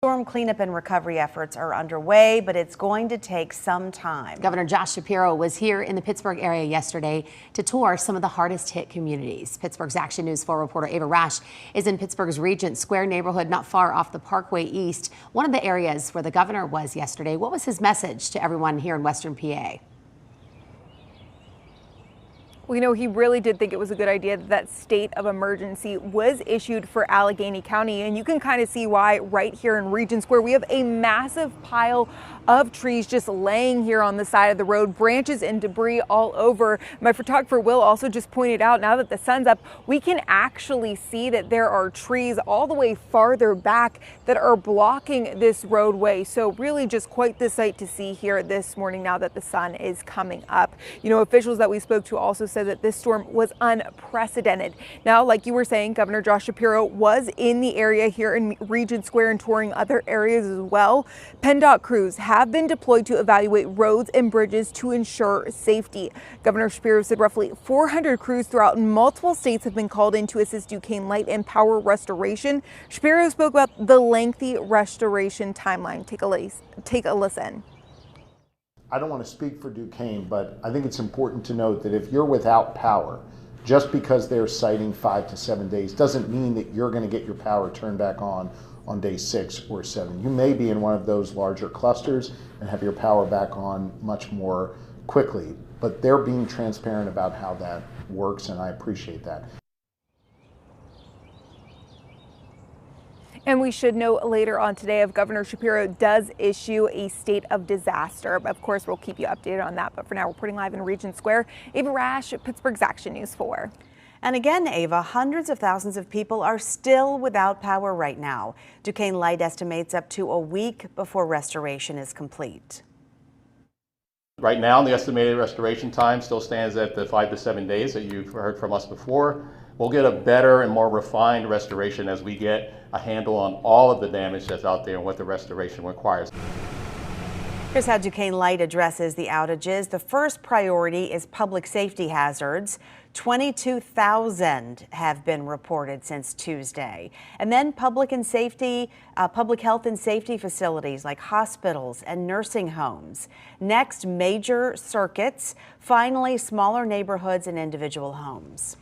Storm cleanup and recovery efforts are underway, but it's going to take some time. Governor Josh Shapiro was here in the Pittsburgh area yesterday to tour some of the hardest hit communities. Pittsburgh's Action News 4 reporter Ava Rash is in Pittsburgh's Regent Square neighborhood, not far off the Parkway East, one of the areas where the governor was yesterday. What was his message to everyone here in Western PA? Well, you know, he really did think it was a good idea that state of emergency was issued for Allegheny County. And you can kind of see why right here in Regent Square, we have a massive pile of trees just laying here on the side of the road, branches and debris all over. My photographer Will also just pointed out, now that the sun's up, we can actually see that there are trees all the way farther back that are blocking this roadway. So really just quite the sight to see here this morning now that the sun is coming up. You know, officials that we spoke to also said that this storm was unprecedented. Now, like you were saying, Governor Josh Shapiro was in the area here in Regent Square and touring other areas as well. PennDOT crews have been deployed to evaluate roads and bridges to ensure safety. Governor Shapiro said roughly 400 crews throughout multiple states have been called in to assist Duquesne Light and Power restoration. Shapiro spoke about the lengthy restoration timeline. Take a listen. I don't want to speak for Duquesne, but I think it's important to note that if you're without power, just because they're citing 5 to 7 days doesn't mean that you're going to get your power turned back on day 6 or 7. You may be in one of those larger clusters and have your power back on much more quickly, but they're being transparent about how that works, and I appreciate that. And we should note later on today if Governor Shapiro does issue a state of disaster. Of course, we'll keep you updated on that. But for now, reporting live in Regent Square, Ava Rash, Pittsburgh's Action News 4. And again, Ava, hundreds of thousands of people are still without power right now. Duquesne Light estimates up to a week before restoration is complete. Right now, the estimated restoration time still stands at the 5 to 7 days that you've heard from us before. We'll get a better and more refined restoration as we get a handle on all of the damage that's out there and what the restoration requires. Here's how Duquesne Light addresses the outages. The first priority is public safety hazards. 22,000 have been reported since Tuesday. And then public health and safety facilities like hospitals and nursing homes. Next, major circuits. Finally, smaller neighborhoods and individual homes.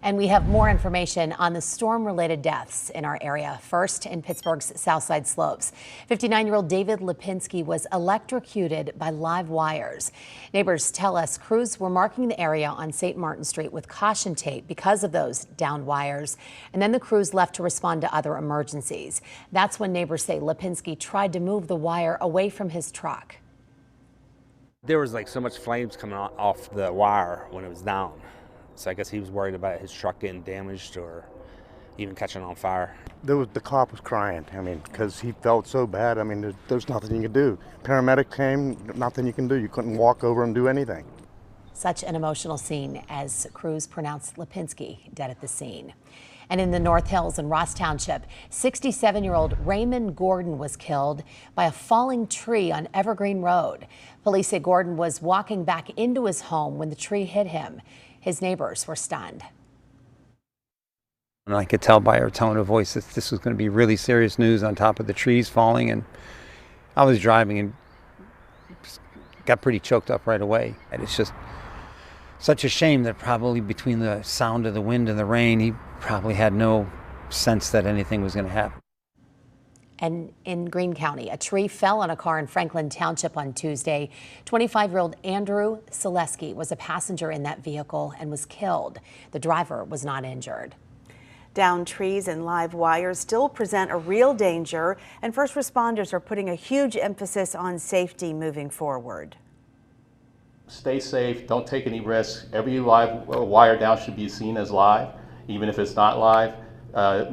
And we have more information on the storm-related deaths in our area. First, in Pittsburgh's Southside Slopes, 59-year-old David Lipinski was electrocuted by live wires. Neighbors tell us crews were marking the area on St. Martin Street with caution tape because of those downed wires. And then the crews left to respond to other emergencies. That's when neighbors say Lipinski tried to move the wire away from his truck. There was like so much flames coming off the wire when it was down. So I guess he was worried about his truck getting damaged or even catching on fire. The cop was crying, because he felt so bad. There's nothing you can do. Paramedic came, nothing you can do. You couldn't walk over and do anything. Such an emotional scene as crews pronounced Lipinski dead at the scene. And in the North Hills in Ross Township, 67-year-old Raymond Gordon was killed by a falling tree on Evergreen Road. Police say Gordon was walking back into his home when the tree hit him. His neighbors were stunned. And I could tell by her tone of voice that this was going to be really serious news on top of the trees falling. And I was driving and got pretty choked up right away. And it's just such a shame that probably between the sound of the wind and the rain, he probably had no sense that anything was going to happen. And in Greene County, a tree fell on a car in Franklin Township on Tuesday. 25-year-old Andrew Selesky was a passenger in that vehicle and was killed. The driver was not injured. Downed trees and live wires still present a real danger, and first responders are putting a huge emphasis on safety moving forward. Stay safe, don't take any risks. Every live wire down should be seen as live, even if it's not live.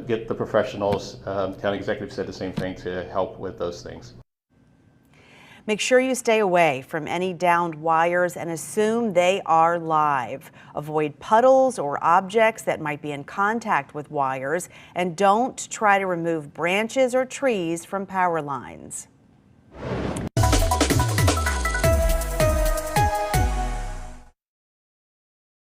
Get the professionals, county executive said the same thing, to help with those things. Make sure you stay away from any downed wires and assume they are live. Avoid puddles or objects that might be in contact with wires, and don't try to remove branches or trees from power lines.